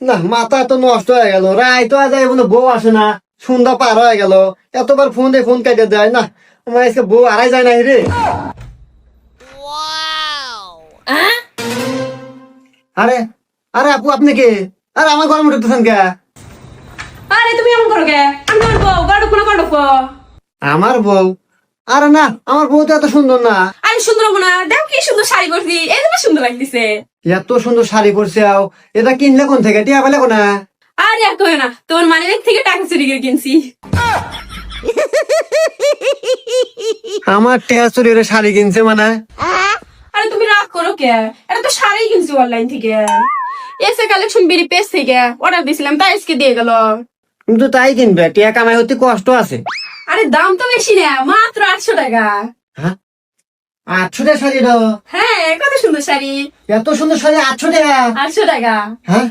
না, মাথা তো নষ্ট হয়ে গেল। রায় তো আজ এখনো বউ আসে না, সন্ধ্যা পার হয়ে গেল। এতবার ফোন দিয়ে ফোন কেটে দেয় না। আমার আজকে বউ আড়াই যায় না রে। আরে আরে আপু, আপনি কে? আরে আমার ঘরে উঠতেছেন কে? আরে তুমি এমন করো কে? আমি তোমার বউ, গাড়ুক না গাড়ুক। আমার বউ? আরে না, আমার বউ তো এত সুন্দর না। আরে সুন্দর হবো না? দেখো কি সুন্দর শাড়ি পরছি, এই জন্য সুন্দর লাগতেছে। এত সুন্দর শাড়ি পরছে, আও এটা কিনলে কোন থেকে? টিয়া পেলে কোনা? আরে আর কই না, তোমার মানিব্যাগ থেকে টাকা চুরি করে কিনছি। আমার টিয়া চুরি রে শাড়ি কিনছে মানে? আরে তুমি রাগ করো কে? এটা তো শাড়ি কিনছি অনলাইন থেকে। এসে কালেকশন বিডি পেজ থেকে অর্ডার দিয়েছিলাম, তাই আজকে দিয়ে গেল। তুমি তো তাই কিনবে, টিয়া কামাই হতে কষ্ট আছে। আরে দাম তো বেশি না, মাত্র 800 টাকা। হ্যাঁ, 800 টাকা শাড়ি? হ্যাঁ, কত সুন্দর শাড়ি। এত সুন্দর শাড়ি 800 টাকা? 800 টাকা। হ্যাঁ,